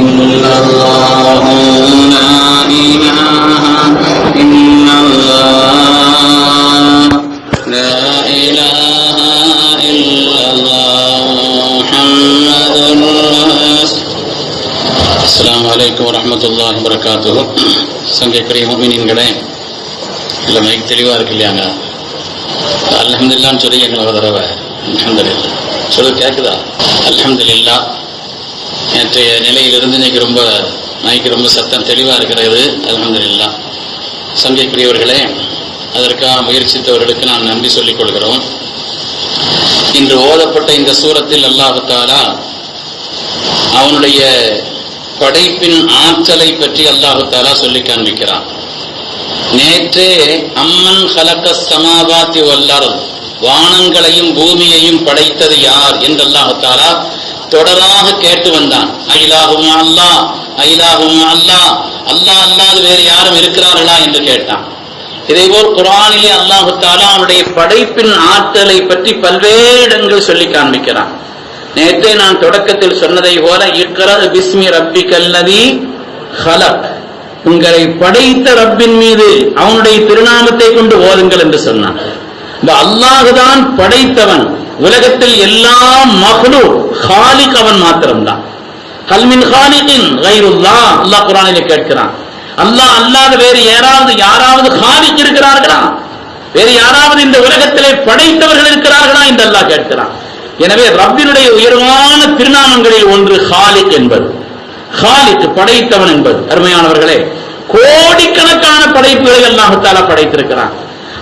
إلا الله لا إله إلا الله لا إله إلا الله محمد رسول. அஸ்ஸலாமு அலைக்கும் வரஹ்மத்துல்லாஹி வபரகாத்துஹு. சங்கைக்குரிய முஃமினீன்களே, இல்லை மைக் தெளிவாக இருக்கு இல்லையாங்க? அல்ஹம்துலில்லாஹ்னு சொல்லி எங்களை ஒரு தடவை அல்ஹம்துலில்லாஹ் சொல்லு கேட்குதா? அல்ஹம்துலில்லாஹ். நேற்றைய நிலையிலிருந்து இன்னைக்கு மைக்கு ரொம்ப சத்தம் தெளிவாக இருக்கிறது. அல்ஹம்துலில்லாஹ். சங்கைக்குரியவர்களே, அதற்காக முயற்சித்தவர்களுக்கு நாம் நன்றி சொல்லிக் கொள்கிறோம். இன்று ஓதப்பட்ட இந்த சூரத்தில் அல்லாஹ் தஆலா அவனுடைய படைப்பின் ஆற்றலை பற்றி அல்லாஹ் தஆலா சொல்லி காண்பிக்கிறான். நேற்றே அம்மன் ஹலக ஸமாவாதி வல் அர்த், வானங்களையும் பூமியையும் படைத்தது யார் என்று அல்லாஹ் தஆலா தொடராக கேட்டு வந்தான். ஐலாஹும் அல்லாஹ், ஐலாஹும் அல்லாஹ், அல்லாஹ் அல்லாது வேறு யாரும் இருக்கிறார்களா என்று கேட்டான். இதேபோல் குர்ஆனிலே அல்லாஹ் தஆலா அவனுடைய படைப்பின் ஆற்றலை பற்றி பல்வேறு இடங்கள் சொல்லி காண்பிக்கிறான். நேற்றே நான் தொடக்கத்தில் சொன்னதை போல இக்ரா பிஸ்மி ரப்பிக்கல்லதீ ஹலக், உங்களை படைத்த ரப்பின் மீது அவனுடைய திருநாமத்தை கொண்டு ஓதுங்கள் என்று சொன்னான். அல்லாஹுதான் படைத்தவன். உலகத்தில் எல்லா மஹ்லூக் ஹாலிக் அவன் மாத்திரம்தான். ஹல் மின் ஹாலிகின் கைருல்லாஹ், அல்லாஹ் குர்ஆனிலே கேட்கிறான். அல்லாஹ் அல்லாத வேறு யாராவது ஹாலிக் இருக்கிறார்களா? வேறு யாராவது இந்த உலகத்திலே படைத்தவர்கள் இருக்கிறார்களா என்று அல்லாஹ் கேட்கிறான். எனவே ரப்பினுடைய உயர்வான திருநாமங்களில் ஒன்று ஹாலிக் என்பது. ஹாலிக் படைத்தவன் என்பது. அருமையானவர்களே, கோடிக்கணக்கான படைப்புகளை அல்லாஹ் தஆலா படைத்திருக்கிறான்.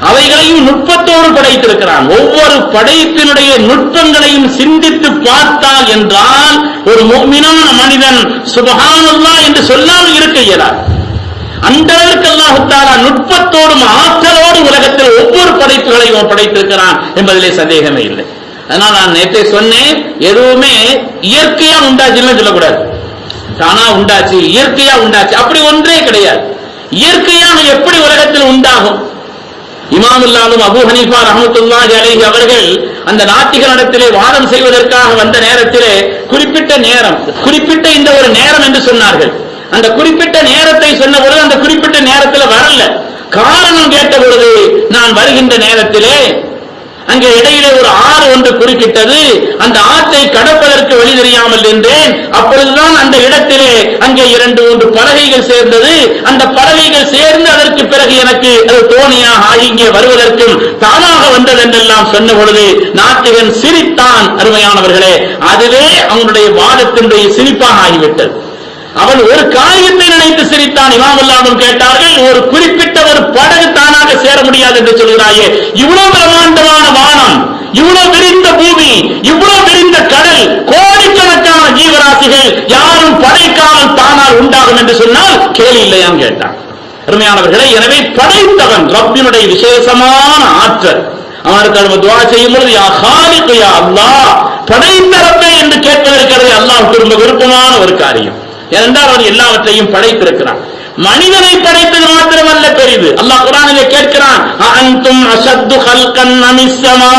அவைகளையும் நுட்பத்தோடு படைத்திருக்கிறான். ஒவ்வொரு படைப்பினுடைய நுட்பங்களையும் சிந்தித்து பார்த்தால் என்றால் ஒரு முஃமினான மனிதன் சுப்ஹானல்லாஹ் என்று சொல்லாமல் இருக்க இயலாது. அந்த அளவுக்கு அல்லாஹ் தஆலா நுட்பத்தோடும் ஆற்றலோடு உலகத்தில் ஒவ்வொரு படைப்புகளையும் படைத்திருக்கிறான் என்பதிலே சந்தேகமே இல்லை. அதனால் நான் நேற்றே சொன்னேன், எதுவுமே இயற்கையா உண்டாச்சுன்னு சொல்லக்கூடாது. தானா உண்டாச்சு, இயற்கையா உண்டாச்சு, அப்படி ஒன்றே கிடையாது. இயற்கையாக எப்படி உலகத்தில் உண்டாகும்? இமாமுல்லாலும் அபூ ஹனீஃபா ரஹ்மத்துல்லாஹி அலைஹி அவர்கள் அந்த நாத்திகரிடத்திலே வாதம் செய்வதற்காக வந்த நேரத்திலே குறிப்பிட்ட இந்த ஒரு நேரம் என்று சொன்னார்கள். அந்த குறிப்பிட்ட நேரத்தை சொன்ன பொழுது அந்த குறிப்பிட்ட நேரத்தில் வரல. காரணம் கேட்ட பொழுது, நான் வருகின்ற நேரத்திலே அங்கே இடையிலே ஒரு ஆறு ஒன்று குறுக்கிட்டது, அந்த ஆற்றை கடப்பதற்கு வழி தெரியாமல் நின்றேன். அப்பொழுதுதான் அந்த இடத்திலே அங்கே 2-3 பலகைகள் சேர்ந்தது. அந்த பலகைகள் சேர்ந்து அதற்கு பிறகு எனக்கு அது தோணியாக ஆகி இங்கே வருவதற்கும் தானாக வந்தது என்றெல்லாம் சொன்ன பொழுது நாத்திகன் சிரித்தான். அருமையானவர்களே, அதுவே அவனுடைய வாதத்தினுடைய சிரிப்பாக ஆகிவிட்டது. அவன் ஒரு காரியத்தை நினைத்து சிரித்தான். இமாமுல்லாஹ்வும் கேட்டார்கள், ஒரு குறிப்பிட்ட ஒரு படகு தானாக சேர முடியாது என்று சொல்கிறாயே, இவ்வளவு பிரம்மாண்டமான வானம், இவ்வளவு விரிந்த பூமி, இவ்வளவு விரிந்த கடல், கோடிக்கணக்கான ஜீவராசிகள் யாரும் படைக்காமல் தானால் உண்டாகும் என்று சொன்னால் கேள்வி இல்லையான்னு கேட்டான். அருமையானவர்களே, எனவே படைத்தவன் ரப்பினுடைய விசேஷமான ஆற்றல். அவனுக்கு துஆ செய்யும் பொழுது யா ஹாலிக் யா அல்லாஹ், படைத்த ரப்பே என்று கேட்பதற்கிறது அல்லாஹ்வுக்கு ரொம்ப விருப்பமான ஒரு காரியம். ஏனென்றால் அவன் எல்லாவற்றையும் படைத்திருக்கிறான். மனிதனை படைத்தது மாத்திரமல்ல பெரிது. அல்லாஹ் குர்ஆனிலே கேட்கிறான், அன்தும் அஷத்து ஹல்கன் அமிஸ் ஸமா,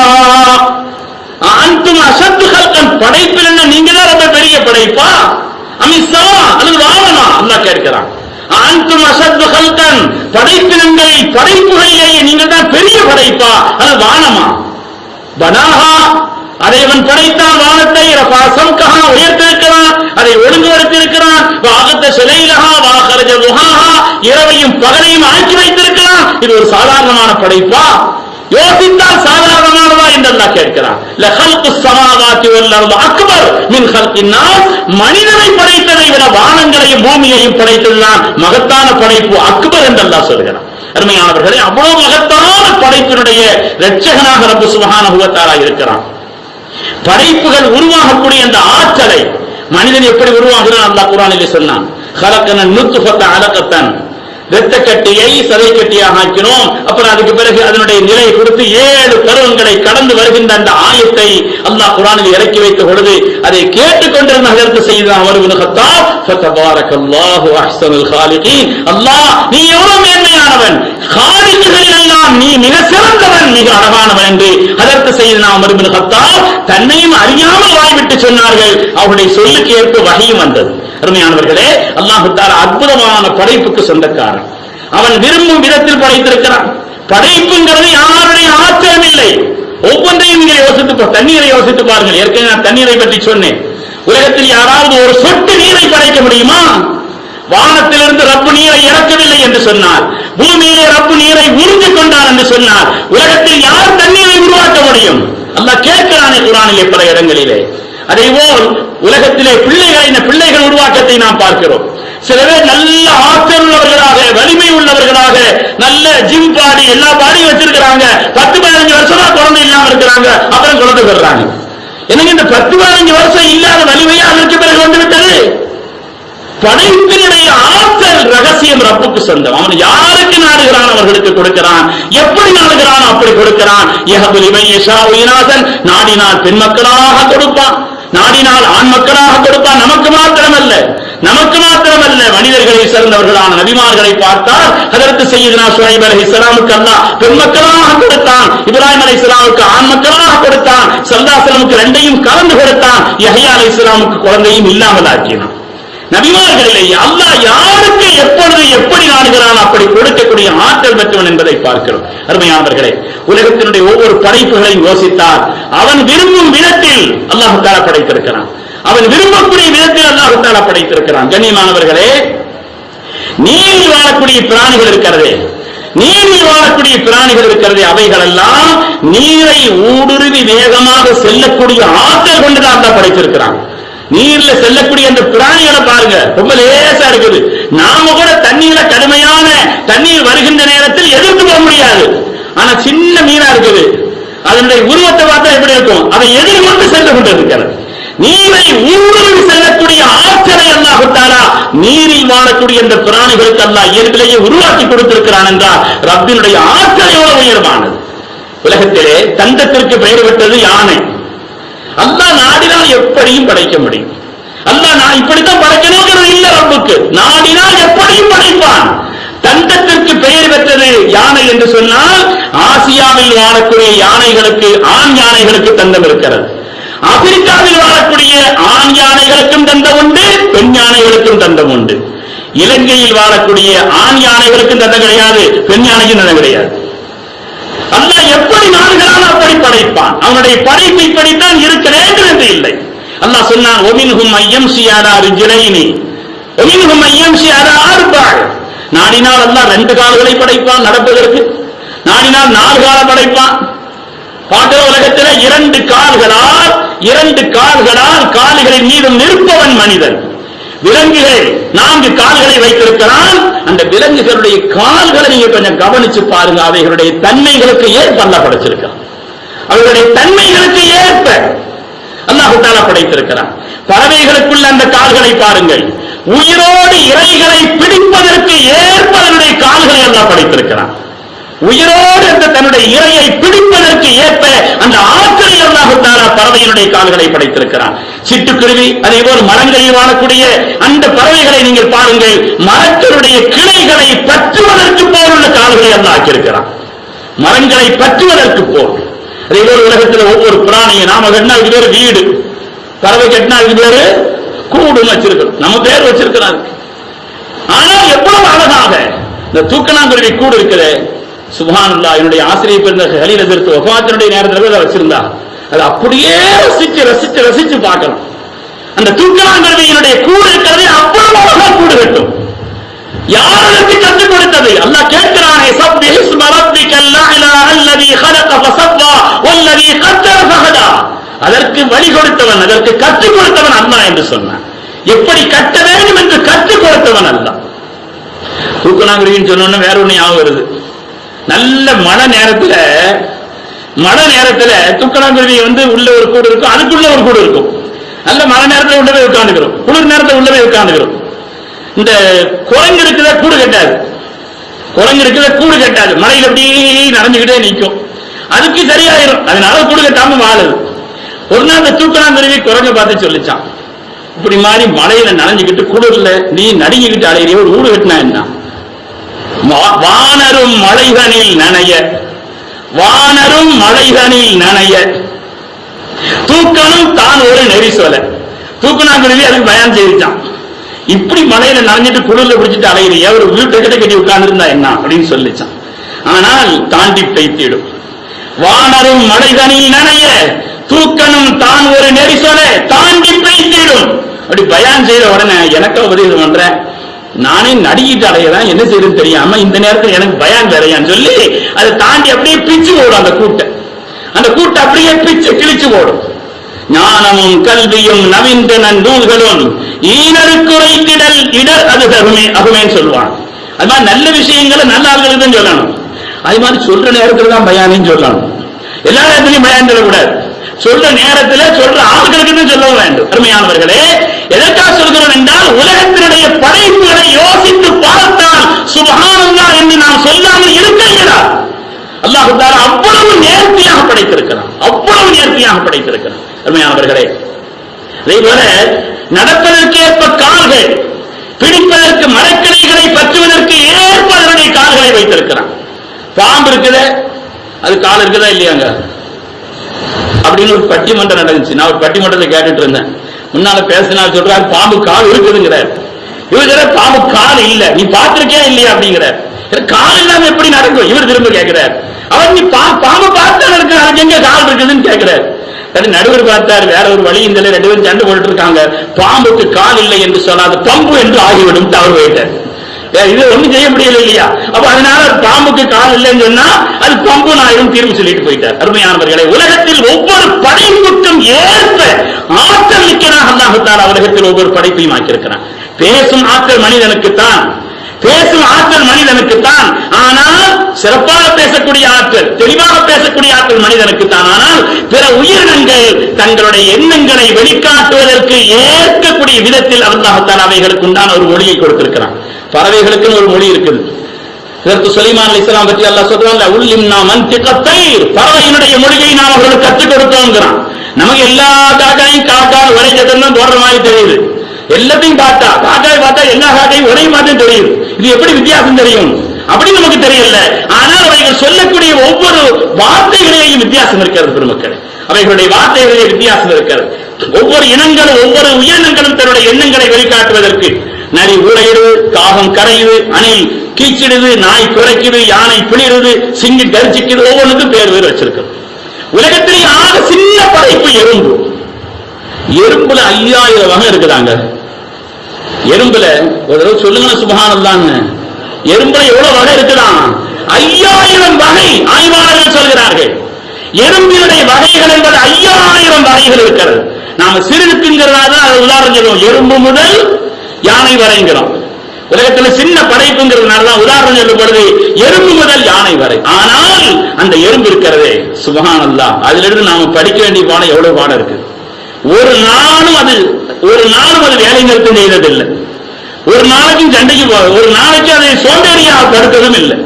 அன்தும் அஷத்து ஹல்கன், படைப்பில் என்ன நீங்க தான் ரொம்ப பெரிய படைப்பா? அமிஸ் ஸமா, அல்லது வானமா? அல்லாஹ் கேட்கிறான். அன்தும் அஷத்து ஹல்கன், படைப்புகளிலேயே நீங்கள் தான் பெரிய படைப்பா, அல்லது வானமா? பனாஹா, அதை அவன் படைத்தான். வானத்தை ரஃபாசம்கஹா, உயர்த்திருக்கிறான், அதை ஒழுங்குபடுத்தியிருக்கிறான். வாகத்த ஸலைலஹா வாஹரஜ துஹாஹா, இரவையும் பகலையும் ஆக்கி வைத்திருக்கிறான். இது ஒரு சாதாரணமான படைப்பா? யோசித்தால் சாதாரணமானதா என்று அல்லாஹ் கேட்கிறான். லஹல்குஸ் ஸமாவாதி வல் அர்து அக்பர் மின் ஹல்கின் நாஸ், மனிதனை படைத்ததை விட வானங்களையும் பூமியையும் படைத்ததுதான் மகத்தான படைப்பு, அக்பர் என்று அல்லாஹ் சொல்கிறான். அருமையானவர்களே, அவ்வளவு மகத்தான படைப்பினுடைய இரட்சகனாக ரப்பு சுப்ஹானஹு வ தஆலா இருக்கிறான். படைப்புகள் உருவாகக்கூடிய அந்த ஆற்றலை மனிதன் எப்படி உருவாகிறான் அல்லாஹ் குர்ஆனிலே சொன்னான். خلقنا النطفة علقة, இரத்த கட்டியை சதை கட்டியாக ஆக்கினோம். அப்புறம் அதுக்கு பிறகு அதனுடைய நிலை கொடுத்து 7 பருவங்களை கடந்து வருகின்ற அந்த ஆயத்தை அல்லாஹ் குர்ஆனில் இறக்கி வைத்த பொழுது அதை கேட்டுக்கொண்டிருந்த ஹஜ்ரத் சய்யிதுனா உமர் இப்னு கத்தாப், ஃபதபாரக்கல்லாஹு அஹ்ஸனுல் காலிகீன், அல்லாஹ் நீ எவ்வளவு மேன்மையான மேலானவன், காலிகளில் எல்லாம் நீ மிக சிறந்தவன், மிக அழகானவன் என்று அதற்கு செய்தனா உமர் இப்னு கத்தாப் தன்னையும் அறியாமல் வாய்விட்டு சொன்னார்கள். அவருடைய சொல்லுக்கு ஏற்ப வஹீயும் வந்தது. அருமையானவர்களே, அல்லாஹ் தஆலா அற்புதமான படைப்புக்கு சொந்தக்காரன். அவன் விரும்பும் விதத்தில் படைத்திருக்கிறான். படைப்புங்கிறது யாருடைய ஆச்சரியம் இல்லை. ஒவ்வொன்றையும் நீங்கள் யோசித்து தண்ணீரை யோசித்து பாருங்கள். ஏற்கனவே நான் தண்ணீரை பற்றி சொன்னேன். உலகத்தில் யாராவது ஒரு சொட்டு நீரை படைக்க முடியுமா? வானத்திலிருந்து ரப்பு நீரை இறக்கவில்லை என்று சொன்னார், பூமியிலே ரப்பு நீரை உறிஞ்சு கொண்டார் என்று சொன்னார், உலகத்தில் யார் தண்ணீரை உருவாக்க முடியும்? அல்லாஹ் கேட்கிறானே குர்ஆனிலே பல இடங்களிலே. அதேபோல் உலகத்திலே பிள்ளைகள் உருவாக்கத்தை நாம் பார்க்கிறோம். சில பேர் நல்ல ஆற்றல் உள்ளவர்களாக, வலிமை உள்ளவர்களாக, நல்ல ஜிம் பாடி, எல்லா பாடியும் வச்சிருக்கிறாங்க. 10-15 வருஷமா குழந்தை இல்லாம இருக்கிறாங்க, அப்புறம் குழந்தை பெறாங்க. எனக்கு இந்த 10-15 வருஷம் இல்லாத வலிமையா அதற்கு பிறகு வந்துவிட்டது. படைப்பினுடைய ஆற்றல் ரகசியம் ரப்புக்கு சொந்தம். அவன் யாருக்கு நாடுகிறான் அவர்களுக்கு கொடுக்கிறான், எப்படி நாடுகிறான் அப்படி கொடுக்கிறான். நாடினால் பெண் மக்களாக கொடுப்பான், நாடினால் ஆண் மக்களாக கொடுப்பான். நமக்கு மாத்திரமல்ல மனிதர்களை சேர்ந்தவர்களான நபிமார்களை பார்த்தால் அதற்கு செய்யுதுனா ஷுஐப் அலைஹிஸ்ஸலாமுக்கு அல்லாஹ் பெண் மக்களாக கொடுத்தான், இப்ராஹிம் அலைஹிஸ்ஸலாமுக்கு ஆண் மக்களாக கொடுத்தான், ஸல்லல்லாஹு அலைஹி வஸல்லம் ரெண்டையும் கலந்து கொடுத்தான், யஹ்யா அலைஹிஸ்ஸலாமுக்கு குழந்தையும் இல்லாமல் ஆக்கினான். நபிமார்களிலேயே அல்லாஹ் யாருக்கு எப்பொழுது எப்படி நாடுகிறான் அப்படி கொடுக்கக்கூடிய ஆற்றல் பெற்றவன் என்பதை பார்க்கிறோம். அருமையானவர்களே, உலகத்தினுடைய ஒவ்வொரு படைப்புகளையும் யோசித்தால் அவன் விரும்பும் விதத்தில் அல்லாஹ் தஆலா படைத்திருக்கிறான். அவன் விரும்பக்கூடிய விதத்தில் அல்லாஹ் தஆலா படைத்திருக்கிறான். கண்ணியமானவர்களே, நீரில் வாழக்கூடிய பிராணிகள் இருக்கிறதே, அவைகளெல்லாம் நீரை ஊடுருவி வேகமாக செல்லக்கூடிய ஆற்றல் கொண்டுதான் அல்லாஹ் படைத்திருக்கிறான். நீர்ல செல்லக்கூடிய அந்த பிராணிகளை பாருங்க, ரொம்ப லேசா இருக்குது. நாம கூட தண்ணீர்ல கடுமையான தண்ணீர் வருகின்ற நேரத்தில் எதிர்த்து போக முடியாது. ஆனா சின்ன மீனா இருக்குது, அதனுடைய உருவத்தை பார்த்தா எப்படி இருக்கும், அதை எதிர்கொண்டு சென்று கொண்டிருக்கிறது. நீரை ஊடுருவி செல்லக்கூடிய ஆற்றலை அல்லாஹ் தஆலா நீரில் வாழக்கூடிய இந்த பிராணிகளுக்கு அல்லாஹ் இயற்கையிலேயே உருவாக்கி கொடுத்திருக்கிறான் என்றால் ரப்பினுடைய ஆற்றல் எவ்வளவு உயர்வானது. உலகத்திலே தந்தத்திற்கு பெயர் பெற்றது யானை. அல்லாஹ் நாடினால் எப்படியும் படைக்க முடியும். அல்லாஹ் நான் இப்படித்தான் படைக்கணுங்கிறது இல்ல, ரப்புக்கு நாடினால் எப்படியும் படைப்பான். தந்தத்திற்கு பெயர் பெற்றது யானை என்று சொன்னால் ஆசியாவில் வாழக்கூடிய யானைகளுக்கு, ஆண் யானைகளுக்கு தந்தம் இருக்கிறது. ஆப்பிரிக்காவில் வாழக்கூடிய ஆண் யானைகளுக்கும் தந்தம் உண்டு, பெண் யானைகளுக்கும் தந்தம் உண்டு. இலங்கையில் வாழக்கூடிய ஆண் யானைகளுக்கும் தந்தம் கிடையாது, பெண் யானைக்கும் தந்தம் கிடையாது. அல்லாஹ் எப்படி நாடுகிறான் அப்படி படைப்பான். அவனுடைய படைப்பு இப்படித்தான் இருக்க வேண்டும் என்று இல்லை. அல்லாஹ் சொன்னான், ஒமின்ஹும் ஐயம்சி அலா ரிஜ்லைனி ஒமின்ஹும் ஐயம்சி அலா அர்பஅ. நாடினால் அல்லாஹ் 2 கால்களை படைப்பான் நடப்பதற்கு, நாடினால் 4 காலை படைப்பான். பார்க்கிற உலகத்தில் 2 கால்களால் கால்களின் மீது நிற்பவன் மனிதன். விலங்குகள் 4 கால்களை வைத்திருக்கிறான். அந்த விலங்குகளுடைய கால்களை நீங்க கொஞ்சம் கவனிச்சு பாருங்க, அவைகளுடைய தன்மைகளுக்கு ஏற்ப அல்லாஹ் படைச்சிருக்கிறான். அவர்களுடைய தன்மைகளுக்கு ஏற்ப அல்லாஹ் தஆலா படைத்திருக்கிறான். பறவைகளுக்குள்ள அந்த கால்களை பாருங்கள், உயிரோடு இரைகளை பிடிப்பதற்கு ஏற்ப அதனுடைய கால்களை அல்லாஹ் படைத்திருக்கிறான். உயிரோடு அந்த தன்னுடைய இரையை பிடிப்பதற்கு ஏற்ப அந்த ஆற்றலை அல்லாஹ் தஆலா பறவையினுடைய கால்களை படைத்திருக்கிறான். சிட்டுக்குருவி, அதேபோல் மரங்களில் வாழக்கூடிய அந்த பறவைகளை நீங்கள் பாருங்கள், மரங்களுடைய கிளைகளை பற்றுவதற்கு போல் உள்ள கால்களை அல்லாஹ் ஆக்கியிருக்கிறான். மரங்களை பற்றுவதற்கு போல். அதேபோல் உலகத்தில் ஒவ்வொரு பிராணியை நாம கட்டினா இது பேரு வீடு, பறவை கட்டினா இது பேரு கூடுன்னு வச்சிருக்கிறோம், நம்ம பேர் வச்சிருக்கிறாங்க. ஆனால் எவ்வளவு அழகாக இந்த தூக்கணாங்குருவி கூடு இருக்குது. சுப்ஹானல்லாஹ், என்னுடைய ஆசிரியர் பிறந்த ஹலீல் ஹஜ்ரத் வஃபாத்தினுடைய நேரத்தில் அதை வச்சிருந்தா, அதை அப்படியே ரசிச்சு பார்க்கலாம். அந்த தூக்கணாங்குருவியினுடைய கூடு இருக்கிறது, அவ்வளவு அழகா கூடு கட்டும். யாருக்கு கற்றுக் கொடுத்தது? அல்லாஹ் கேட்கிறானே, சப்பிஹ் இஸ்ம ரப்பிக்கல் அலா அல்லதி خلق فسوى والذي قدر فهدى. அதற்கு வழி கொடுத்தவன், அதற்கு கற்றுக் கொடுத்தவன் அல்லாஹ் என்று சொன்னான். எப்படி கட்ட வேண்டும் என்று கற்றுக் கொடுத்தவன் அல்லாஹ். தூக்கணாங்குருவின்னு சொன்னோன்னு வேற ஒண்ணு ஞாபகம் வருது. நல்ல மழை நேரத்துல தூக்கணாங்குருவி உள்ள ஒரு கூடு இருக்கும், அதுக்குள்ள ஒரு கூடு இருக்கும். நல்ல மழை நேரத்தில் உள்ள போய் உட்காந்துக்கிறோம், குளிர் நேரத்தில் உள்ள போய் உட்காந்துக்கிறோம். இந்த குரங்கு இருக்கிற கூடு கட்டாது, மழையில் அப்படி நடந்துகிட்டே நிற்கும், அதுக்கு சரியாயிரும். அதனால கூடு கட்டாம வாழுது. ஒரு நாள் இந்த தூக்கணாங்குருவி குரங்க பார்த்து சொல்லிச்சான், இப்படி மாதிரி மழையில நனைஞ்சுக்கிட்டு குளிர்ல நீ நடுங்கிக்கிட்டு அலையிறிய, ஒரு கூடு கட்டினா என்ன? வானரும் மழைதனில் நனைய, வானரும் மழைதனில் நனைய, தூக்கணும் தான் ஒரு நெரிசொல. தூக்குனாங்குருவி அதுக்கு பயான் செய்தான். இப்படி மலையில நனைஞ்சிட்டு குளிர்ல பிடிச்சிட்டு அலையிறிய ஒரு வீட்டு கிட்ட கட்டி உட்கார்ந்து இருந்தா என்ன அப்படின்னு சொல்லிச்சான். ஆனால் தாண்டி பெய்த்திடும். வானரும் மழைதனில் நனைய, தூக்கணும் தான் ஒரு நெரிசொல, தாண்டி பெய்த்திடும். அப்படி பயான் செய்த உடனே எனக்கு உபதேசம் பண்றேன், நானே நடிக்கிட்டு அலையதான் என்ன செய்யறது தெரியாம இந்த நேரத்தில் எனக்கு பயான் வேறையான்னு சொல்லி அதை தாண்டி அப்படியே பிச்சு போடும். அந்த கூட்டை அப்படியே பிச்சு கிழிச்சு போடும். ஞானமும் கல்வியும் நவீன நூல்களும் ஈனருக்குறைத்திடல் இடர் அது அகுமேன்னு சொல்லுவான். அது மாதிரி நல்ல விஷயங்களை நல்ல ஆள்களுக்கு தான் சொல்லணும். அது மாதிரி சொல்ற நேரத்தில் தான் பயானின்னு சொல்லணும். எல்லா நேரத்திலையும் பயான் சொல்லக்கூடாது. சொல்ற நேரத்தில் சொல்ற ஆள்களுக்கு தான் சொல்ல வேண்டும். அருமையானவர்களே, எதற்காக சொல்கிறோம் என்றால் உலகத்தினுடைய படைப்புகளை யோசித்து பார்த்தால் சுப்ஹானல்லாஹ் என்று நாம் சொல்லாமல் இருக்க இயலாது. அல்லாஹ் தஆலா அவ்வளவு நேர்த்தியாக படைத்திருக்கிறான், அவ்வளவு நேர்த்தியாக படைத்திருக்கிறான். அருமையானவர்களே, அதேபோல நடப்பதற்கேற்ப கால்கள், பிடிப்பதற்கு மரக்கிளைகளை பற்றுவதற்கு ஏற்ப அதனுடைய கால்களை வைத்திருக்கிறான். பாம்பு இருக்குது, அது கால் இருக்குதா இல்லையாங்க அப்படின்னு ஒரு பட்டிமன்றம் நடந்துச்சு. நான் ஒரு பட்டிமன்றத்தை கேட்டுட்டு இருந்தேன். முன்னால பேசினா சொல்றாரு பாம்பு கால் இருக்குதுங்கிறார். இவரு பாம்பு கால் இல்ல, நீ பார்த்திருக்கியா இல்லையா அப்படிங்கிறார். கால் இல்லாம எப்படி நடக்கும் இவர் திரும்ப கேட்கிறார். அவர் நீ பாம்பு பார்த்தா நடக்கிற அதுக்கு எங்க கால் இருக்குதுன்னு கேட்கிறார். நடுவர் பார்த்தார், வேற ஒரு வழி இந்த ரெண்டு பேரும் சண்டை போட்டு இருக்காங்க. பாம்புக்கு கால் இல்லை என்று சொல்லாது பம்பு என்று ஆகிவிடும் தவறு போயிட்டார். இது ஒண்ணும் செய்ய முடியல இல்லையா? அப்ப அதனால பாம்புக்கு கால் இல்லைன்னு சொன்னா அது பம்பு ஆயிரும் தீர்வு சொல்லிட்டு போயிட்டார். அருமையானவர்களை, உலகத்தில் ஒவ்வொரு படைப்புக்கும் ஏற்ப ஆற்றல் மிக்கதாக அல்லாஹ் தஆலா உலகத்தில் ஒவ்வொரு படைப்பையும் ஆக்கியிருக்கிறான். பேசும் ஆற்றல் மனிதனுக்குத்தான், பேசும் ஆற்றல் மனிதனுக்குத்தான். ஆனால் சிறப்பாக பேசக்கூடிய ஆற்றல், தெளிவாக பேசக்கூடிய ஆற்றல் மனிதனுக்குத்தான். ஆனால் பிற உயிரினங்கள் தங்களுடைய எண்ணங்களை வெளிக்காட்டுவதற்கு ஏற்கக்கூடிய விதத்தில் அல்லாஹ் தஆலா அவைகளுக்கு உண்டான ஒரு மொழியை கொடுத்திருக்கிறான். பறவைகளுக்குன்னு ஒரு மொழி இருக்குது. இதற்கு சுலைமான் அலைஹிஸ்ஸலாம் பற்றி அல்லாஹ் சொல்றான், உல்லிம்னா மன்திகத் தைர், பறவையினுடைய மொழியை நாம் அவர்களுக்கு கற்றுக் கொடுத்தோம்ங்கறான். நமக்கு எல்லா காக்காயும் காக்கா ஒரே சத்தம் போடுற மாதிரி தெரியுது. எல்லாத்தையும் பார்த்தா காக்காய் பார்த்தா எல்லா காக்கையும் ஒரே மாதிரி தெரியுது. இது எப்படி வித்தியாசம் தெரியும் அப்படி நமக்கு தெரியல. ஆனால் அவைகள் சொல்லக்கூடிய ஒவ்வொரு வார்த்தைகளையும் வித்தியாசம் இருக்கிறது பெருமக்கள். அவைகளுடைய வார்த்தைகளிலே வித்தியாசம் இருக்கிறது. ஒவ்வொரு இனங்களும் ஒவ்வொரு உயிரினங்களும் தன்னுடைய எண்ணங்களை வெளிக்காட்டுவதற்கு நரி ஊழையிடுது, காகம் கரையுது, அணில் கீச்சிடுது, நாய் குறைக்குது, யானை பிளிருது, சிங்கி கரிச்சிக்குது, ஒவ்வொன்றுக்கும் பேர் வேறு வச்சிருக்கு. உலகத்திலேயே ஆக சின்ன படைப்பு எறும்பு. எறும்புல 5000 வகை இருக்குதாங்க. எறும்புல ஒரு தடவை சொல்லுங்க சுப்ஹானல்லாஹ், எறும்புல எவ்வளவு வகை இருக்குதான்? 5000 வகை ஆய்வாளர்கள் சொல்கிறார்கள். எறும்பினுடைய வகைகள் என்பது 5000 வகைகள் இருக்கிறது. நாம சிறுக்குங்கிறதா அதை உதாரணம் சொல்லுவோம். எறும்பு முதல் யானை வரைங்கிறோம். உலகத்தில் சின்ன படைப்புங்கிறதுனால தான் உதாரணம் சொல்லும் பொழுது எறும்பு முதல் யானை வரை. ஆனால் அந்த எறும்பு இருக்கிறதே சுப்ஹானல்லாஹ், அதுல இருந்து நாம படிக்க வேண்டிய பாடம் எவ்வளவு பாடம் இருக்கு. ஒரு நாளும் அது வேலை நிறுத்தம் செய்ததில்லை. ஒரு நாளைக்கும் சண்டைக்கு ஒரு நாளைக்கு அதை சோம்பேறியாக படுத்ததும் இல்லை.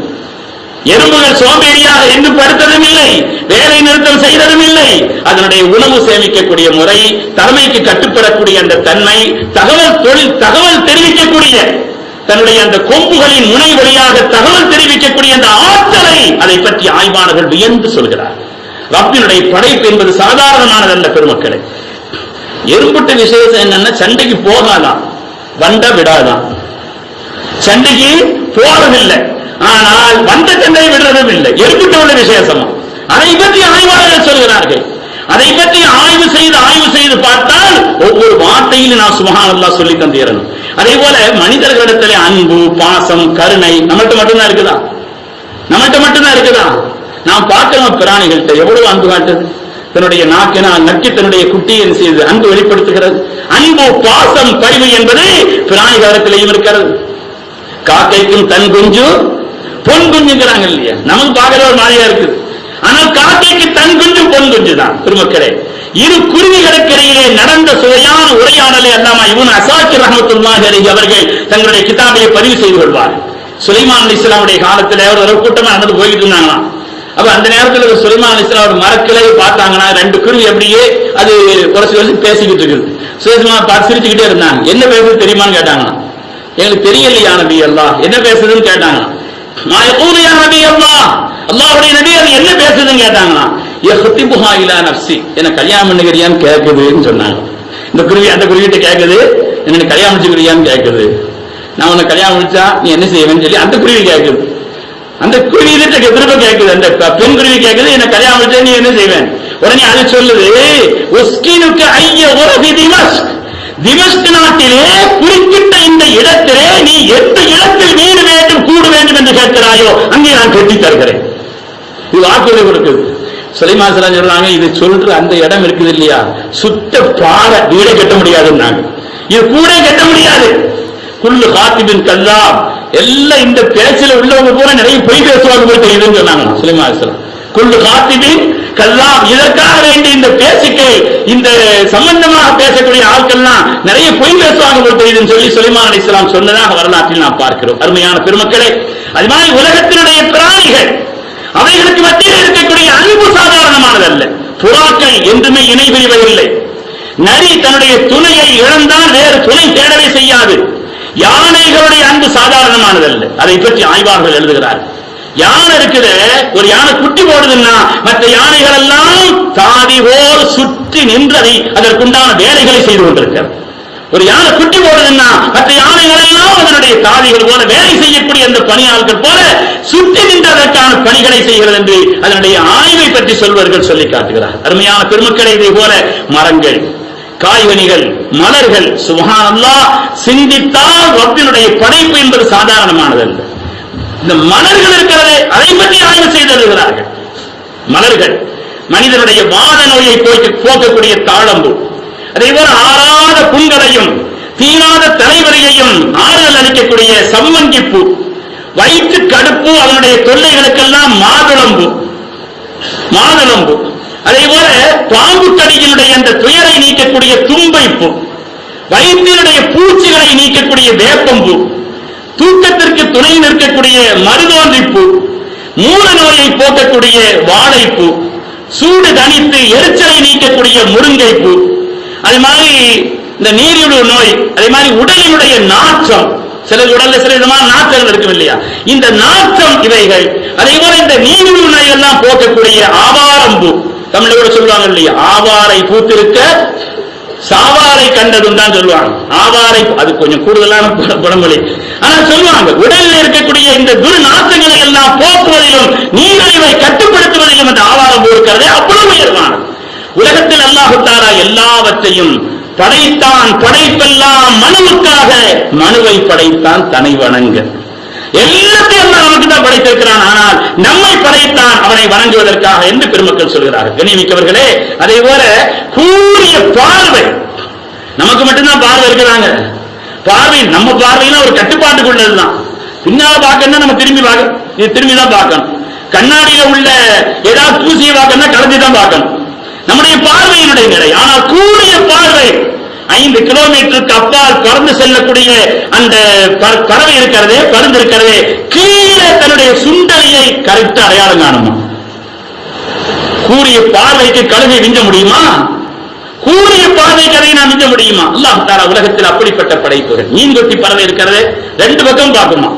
எறும்புகள் சோம்பேறியாக என்று படுத்ததும் இல்லை, வேலை நிறுத்தம் செய்ததும் இல்லை. அதனுடைய உணவு சேமிக்கக்கூடிய முறை, தலைமைக்கு கட்டுப்படக்கூடிய அந்த தன்மை, தகவல் தெரிவிக்கக்கூடிய தன்னுடைய அந்த கொம்புகளின் முனை வழியாக தகவல் தெரிவிக்கக்கூடிய அந்த ஆற்றலை அதை பற்றி ஆய்வாளர்கள் வியந்து சொல்கிறார். ரப்பினுடைய படைப்பு என்பது சாதாரணமானதல்ல பெருமக்களே. எறும்புட்ட விசேஷம் என்னன்னா சண்டைக்கு போகாதான், வண்ட விடாதான். சண்டைக்கு போறதில்லை, ஆனால் வந்த சண்டையை விடுறதும் இல்லை. எறும்புட்ட உள்ள விசேஷமா அதை பற்றி ஆய்வாளர்கள் சொல்கிறார்கள். அதை பற்றி ஆய்வு செய்து பார்த்தால் ஒவ்வொரு வார்த்தையிலும் நான் சுப்ஹானல்லாஹ் சொல்லி தந்தீரணும். அதே போல மனிதர்களிடத்திலே அன்பு, பாசம், கருணை நம்மகிட்ட மட்டும்தான் இருக்குதா? நாம் பார்க்கிறோம் பிராணிகள்கிட்ட எவ்வளவு அன்பு காட்டுது. தன்னுடைய நக்கி தன்னுடைய குட்டியை செய்து அன்பு வெளிப்படுத்துகிறது. அன்பு, பாசம், பரிவு என்பது பிராணிகளிடத்திலேயும் இருக்கிறது. காக்கைக்கும் தன் குஞ்சு பொன் குஞ்சுங்கிறாங்க இல்லையா? நமக்கு பார்க்கிற ஒரு மாதிரியா இருக்குது. ஆனால் காக்கைக்கு தன் குஞ்சு பொன் குஞ்சு தான். பெருமக்களே, இரு குருவிகளுக்கிடையிலே நடந்த சுவையான உரையாடலை அல்லாமா இப்னு அஸாக்கிர் ரஹ்மத்துல்லாஹி அலைஹி அவர்கள் தங்களுடைய கிதாபிலே பதிவு செய்து கொள்வார். சுலைமான் அலைஹிஸ்ஸலாமுடைய காலத்தில் ஒரு கூட்டமா நடந்து போயிட்டு இருந்தாங்களாம். அப்ப அந்த நேரத்தில் சுலைமான் அலைஹிஸ்ஸலாம் ஒரு மரக்கிளையை பார்த்தாங்கன்னா 2 குருவி அப்படியே அது ஒரு பேசிக்கிட்டு இருக்குது. சுலைமான் பார்த்து சிரிச்சுக்கிட்டே இருந்தாங்க. என்ன பேசுறது தெரியுமான்னு கேட்டாங்களாம். எங்களுக்கு தெரியலையா நபி அல்லாஹ், என்ன பேசுதுன்னு கேட்டாங்க. மா யகூலு யா நபி அல்லாஹ், அல்லாஹ்வுடைய நபி அது என்ன பேசுதுன்னு கேட்டாங்களா. யஹ்திபுஹா இலா நஃப்ஸி, என்ன கல்யாணம் பண்ணுகிறியான்னு கேக்குதுன்னு சொன்னாங்க. இந்த குருவி அந்த குருவிட்ட கேக்குது, என்ன கல்யாணம் முடிச்சுக்கிறியான்னு கேக்குது. நான் உன்னை கல்யாணம் முடிச்சா நீ என்ன செய்வேன்னு சொல்லி அந்த குருவி கேக்குது. அந்த குருவி திரும்ப கேக்குது, அந்த பெண் குருவி கேக்குது, என்ன கல்யாணம் முடிச்சா நீ என்ன செய்வேன். உடனே அது சொல்லுது, உஸ்கினுக்கு ஐய உரபி திமஸ்க், திமஸ்க் நாட்டிலே குறிப்பிட்ட இந்த இடத்திலே நீ எந்த இடத்தில் வீடு வேண்டும் கூடு வேண்டும் என்று கேட்கிறாயோ அங்கே நான் கட்டி தருகிறேன். இது வாக்குறுதி கொடுக்குது. சுலைமான் ஸல்லல்லாஹு சொல்றாங்க, இது சொல்ற அந்த இடம் இருக்குது இல்லையா, சுத்த பாறை, வீடே கட்ட முடியாதுன்னாங்க. இது கூட கட்ட முடியாது. குல்லு காத்திபின் கல்லாப், எல்லாம் இந்த பேச்சில் உள்ளவங்க கூட நிறைய பொய் பேசுவாங்க போய் தெரியுதுன்னு சொன்னாங்க சுலைமான் ஸல்லல்லாஹு. குல்லு காத்திபின் கல்லாம், இதற்காக வேண்டி இந்த பேச்சுக்கு இந்த சம்பந்தமாக பேசக்கூடிய ஆட்கள்லாம் நிறைய பொய் பேசுவாங்க போல் தெரியுதுன்னு சொல்லி சுலைமான் அலைஹிஸ்ஸலாம் சொன்னதாக வரலாற்றில் நாம் பார்க்கிறோம். அருமையான பெருமக்களே, அது மாதிரி உலகத்தினுடைய பிராணிகள் அவைகளுக்கு மத்தியில் இருக்கக்கூடிய அன்பு சாதாரணமானதல்ல. புறாக்கள் என்றுமே இணை பிரிவதில்லை. நரி தன்னுடைய துணையை இழந்தால் வேறு துணை தேடவே செய்யாது. யானைகளுடைய அன்பு சாதாரணமானதல்ல. அதை பற்றி ஆய்வாளர்கள் எழுதுகிறார். யானை இருக்குது, ஒரு யானை குட்டி போடுதுன்னா மற்ற யானைகள் எல்லாம் தாதி போல் சுற்றி நின்று அதற்குண்டான வேலைகளை செய்து கொண்டிருக்கிறது. ஒரு யானை குட்டி போடுதுன்னா மற்ற யானைகள் எல்லாம் அதனுடைய தாதிகள் போல வேலை செய்யக்கூடிய அந்த பணியாளர்கள் போல சுற்றி நின்று அதற்கான பணிகளை செய்கிறது என்று அதனுடைய ஆய்வை பற்றி சொல்வர்கள் சொல்லி காட்டுகிறார். அருமையான பெருமக்களை, இதே போல மரங்கள், காய்கனிகள், மலர்கள், சுப்ஹானல்லாஹ், சிந்தித்தால் ரப்பினுடைய படைப்பு என்பது சாதாரணமானதல்ல. இந்த மலர்கள் இருக்கிறது, அதை பற்றி ஆய்வு செய்திருக்கிறார்கள். மலர்கள் மனிதனுடைய வாத நோயை போக்கக்கூடிய தாழம்பு, அதே போல ஆறாத புண்களையும் தீராத தலைவலியையும் ஆறுதல் அளிக்கக்கூடிய சம்மங்கிப்பூ, வயிற்று கடுப்பு அதனுடைய தொல்லைகளுக்கெல்லாம் மாதுளம்பு, அதே போல பாம்பு கடியினுடைய அந்த துயரை நீக்கக்கூடிய தும்பைப்பூ, வயிற்றினுடைய பூச்சிகளை நீக்கக்கூடிய வேப்பம்பூ, தூக்கத்திற்கு துணை நிற்கக்கூடிய மருதோன்றிப்பூ, மூல நோயை போக்கக்கூடிய வாழைப்பூ, சூடு தணித்து எரிச்சலை நீக்கக்கூடிய முருங்கைப்பூ, அதே மாதிரி இந்த நீரிழிவு நோய், அதே மாதிரி உடலினுடைய நாற்றம், சில உடல்ல சில விதமான நாற்றங்கள் இருக்கும் இல்லையா, இந்த நாற்றம் இவைகள், அதே போல இந்த நீரிழிவு நோய் எல்லாம் போக்கக்கூடிய ஆவாரம்பூ, தமிழ் கூட சொல்லுவாங்க இல்லையா, ஆவாரை பூத்திருக்க சாவாரை கண்டதும் தான் சொல்லுவாங்க. ஆவாரை அது கொஞ்சம் கூடுதலான பழமொழி, ஆனா சொல்லுவாங்க உடலில் இருக்கக்கூடிய இந்த துர்நாற்றங்களை எல்லாம் போக்குவதிலும் நீரிழிவை கட்டுப்படுத்துவதிலும் இந்த ஆவாரம் இருக்கிறதே அவ்வளவு உயர்வானது. உலகத்தில் அல்லாஹ் தஆலா எல்லாவற்றையும் படைத்தான், படைப்பெல்லாம் மனுவுக்காக, மனுவை படைத்தான் தன்னை வணங்க. எல்லாத்தையும் நமக்கு தான் படைத்திருக்கிறான், ஆனால் நம்மை படைத்தான் அவனை வணங்குவதற்காக என்று பெருமக்கள் சொல்கிறார்கள். கண்ணியமிக்கவர்களே, அதே போல கூறிய பார்வை, நமக்கு மட்டும்தான் பார்வை இருக்கிறாங்க. பார்வை நம்ம பார்வையில ஒரு கட்டுப்பாட்டுக்குள்ளதுதான். பின்னால பார்க்கணும்னா நம்ம திரும்பி தான் பார்க்கணும். கண்ணாடியில உள்ள ஏதாவது தூசியை பார்க்கணும்னா கலந்து தான் பார்க்கணும். நம்முடைய பார்வையினுடைய நிலை. ஆனால் கூறிய பார்வை 5 கிலோமீட்டருக்கு அப்பால் பறந்து செல்லக்கூடிய அந்த பறவை இருக்கிறதே, பறந்து இருக்கிறதே, கீழே தன்னுடைய சுண்டலியை கரெக்டா அடையாளம் காணுமா? கூறிய பார்வைக்கு கழுதை விஞ்ச முடியுமா? கூறிய பார்வை கதையை நான் மிஞ்ச முடியுமா? அல்லாஹ் தஆலா உலகத்தில் அப்படிப்பட்ட படைப்புகள். மீன்கொத்தி பறவை இருக்கிறது, 2 பக்கம் பார்க்குமா?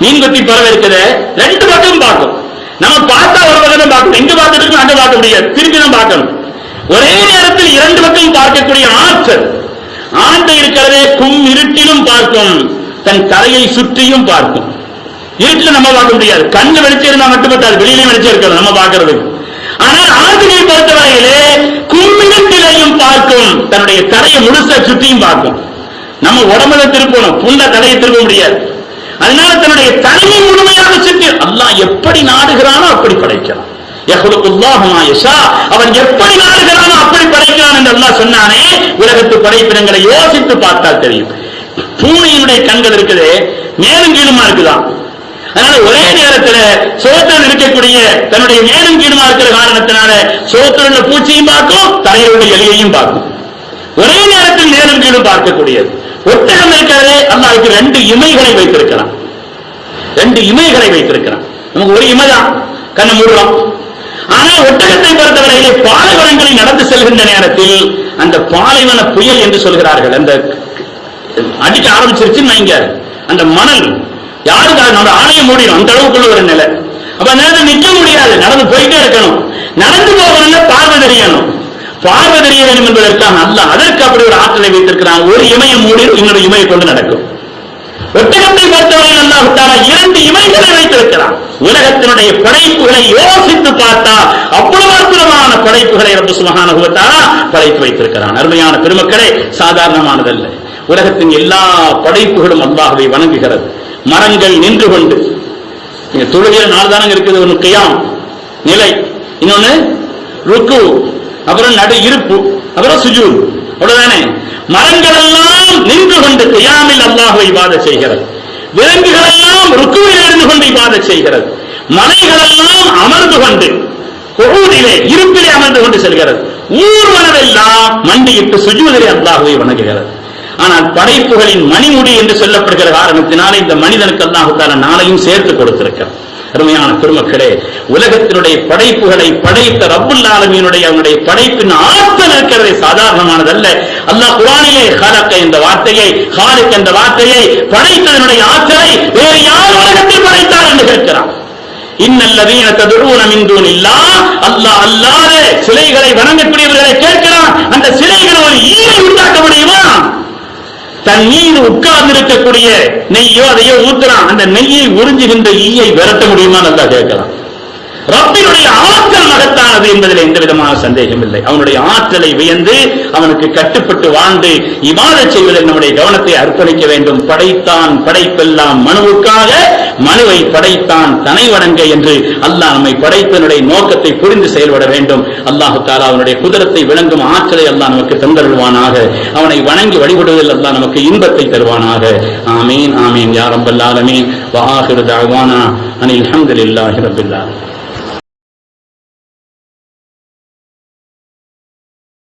மீன்கொத்தி பறவை இருக்கிறது, 2 பக்கம் பார்க்கும். நம்ம பார்த்தா ஒரு பக்கம் தான் பார்க்கணும், எங்க பார்த்துட்டு இருக்கோம் அங்க பார்க்க முடியாது, திரும்பி தான் பார்க்கணும். ஒரே நேரத்தில் 2 பக்கம் பார்க்கக்கூடிய ஆற்றல் ஆண்டை இருக்கிறதே, இருட்டிலும் பார்க்கும், தன் தலையை சுற்றியும் பார்க்கும். இருட்டில் நம்ம பார்க்க முடியாது, கண்ணு வெளிச்சம் இருந்தா மட்டும் பத்தாது, வெளியிலையும் வெளிச்சம் இருக்கிறது நம்ம பார்க்கறதுக்கு. ஆனால் ஆண்டினை பொறுத்தவரையிலே கும்மிடத்திலையும் பார்க்கும், தன்னுடைய தலையை முழுசா சுற்றியும் பார்க்கும். நம்ம உடம்புல திருப்பணும், புள்ள தலையை திருப்ப முடியாது. அதனால தன்னுடைய தலையை முழுமையாக சுற்றி அல்லாஹ் எப்படி நாடுகிறானோ அப்படி படைக்கிறான். அவன் எப்படி நாடுகிறானோ அப்படி படைக்கிறான் என்று அல்லாஹ் சொன்னானே. உலகத்து படைப்பினங்களை யோசித்து பார்த்தால் தெரியும். பூனையினுடைய கண்கள் இருக்குது, மேலும் கீழுமா இருக்குதான். அதனால ஒரே நேரத்தில் சோத்திரன் இருக்கக்கூடிய தன்னுடைய மேலும் கீழுமா இருக்கிற காரணத்தினால சோத்திரன் பூச்சியும் பார்க்கும், தலையிலுடைய எலியையும் பார்க்கும். ஒரே நேரத்தில் மேலும் கீழும் பார்க்கக்கூடியது. ஒட்டகம் இருக்கிறதே, அல்லாஹ்வுக்கு 2 இமைகளை வைத்திருக்கிறான். 2 இமைகளை வைத்திருக்கிறான். நமக்கு ஒரு இமைதான், கண்ணை மூடுறோம். ஆனால் ஒட்டகத்தை பொறுத்தவரையிலே பாலைவனங்களில் நடந்து செல்கின்ற நேரத்தில் அந்த பாலைவன புயல் என்று சொல்கிறார்கள், அந்த அடிக்க ஆரம்பிச்சிருச்சுன்னு வைங்க, அந்த மணல் யாருக்காக நம்ம ஆணைய முடியும் அந்த அளவுக்குள்ள ஒரு நிலை. அப்ப நேரத்தில் நிக்க முடியாது, நடந்து போயிட்டே இருக்கணும். நடந்து போகணும்னா பார்வை தெரியணும். பார்வை தெரிய வேண்டும் என்பதற்காக அல்ல அதற்கு அப்படி ஒரு ஆற்றலை வைத்திருக்கிறான். ஒரு இமயம் மூடி இன்னொரு இமையை கொண்டு நடக்கும். ஒட்டகத்தை பொறுத்தவரையில் அல்லாஹ் தஆலா 2 இமைகளை வைத்திருக்கிறான். உலகத்தினுடைய படைப்புகளை யோசித்து பார்த்தா அவ்வளவு அற்புதமான படைப்புகளை ரப்ப சுப்ஹானஹு வ தஆலா படைத்து வைத்திருக்கிறான். அருமையான பெருமக்களே, சாதாரணமானதல்ல. உலகத்தின் எல்லா படைப்புகளும் அல்லாஹ்வை வணங்குகிறது. மரங்கள் நின்று கொண்டு தொழுகிற நாள் தானங்க இருக்குது. ஒன்று கியாம் நிலை, இன்னொன்னு ருக்கு, அப்புறம் நடு இருப்பு, அப்புறம் சுஜூத். அவ்வளவுதானே. மரங்கள் எல்லாம் நின்று கொண்டு கியாமில் அல்லாஹ்வை இபாதத் செய்கிறது. விலங்குகள் எல்லாம் ருக்குவில் இருந்து கொண்டு இபாதத் செய்கிறது. மலைகள் எல்லாம் அமர்ந்து கொண்டு குஊதிலே இருப்பிலே அமர்ந்து கொண்டு செல்கிறது. ஊர்வனவெல்லாம் மண்டியிட்டு சுஜூதிலே அல்லாஹ்வை வணங்குகிறது. ஆனால் படைப்புகளின் மணிமுடி என்று சொல்லப்படுகிற காரணத்தினாலே இந்த மனிதனுக்கு அல்லாஹ் தஆலா நாளையும் சேர்த்து கொடுத்திருக்கிறார். அருமையான பெருமக்களே, உலகத்தினுடைய படைப்புகளை படைத்த ரப்புல் ஆலமீனுடைய அவனுடைய படைப்பின் ஆற்றல் இருக்கிறது, சாதாரணமானதல்ல. அல்லாஹ் குர்ஆனிலே ஹலக என்ற வார்த்தையை, ஹாலிக் என்ற வார்த்தையை, படைத்ததனுடைய ஆற்றலை வேறு யார் உலகத்தில் படைத்தார் என்று கேட்கிறார். இன்னல்லதீன ததுஊன மின் தூனில்லாஹ், அல்லாஹ் அல்லாத சிலைகளை வணங்கக்கூடியவர்களை கேட்கிறான். அந்த சிலைகள் ஒரு ஈவை உண்டாக்க முடியுமா? தன் மீது உட்கார்ந்து இருக்கக்கூடிய நெய்யோ அதையோ ஊத்துறான். அந்த நெய்யை உறிஞ்சுகின்ற ஈயை விரட்ட முடியுமா நல்லா கேட்கலாம். ரப்பினுடைய ஆற்றல் மகத்தானது என்பதில் எந்த விதமான சந்தேகம் இல்லை. அவனுடைய ஆற்றலை வியந்து அவனுக்கு கட்டுப்பட்டு வாழ்ந்து இபாதத் செய்வதில் நம்முடைய கவனத்தை அர்ப்பணிக்க வேண்டும். படைத்தான் படைப்பெல்லாம் மனுவுக்காக, மனுவை படைத்தான் தனை வணங்க என்று அல்லாஹ் நம்மை படைத்தனுடைய நோக்கத்தை புரிந்து செயல்பட வேண்டும். அல்லாஹு தஆலா அவனுடைய குதிரத்தை விளங்கும் ஆற்றலை அல்லாஹ் நமக்கு தந்தருள்வானாக. அவனை வணங்கி வழிபடுவதில் அல்லாஹ் நமக்கு இன்பத்தை தருவானாக. ஆமீன் ஆமீன் யா ரப்பல் ஆலமீன். வ ஆகிரு தஅவானா அனில் ஹம்துலில்லாஹி ரப்பில் ஆலமீன்.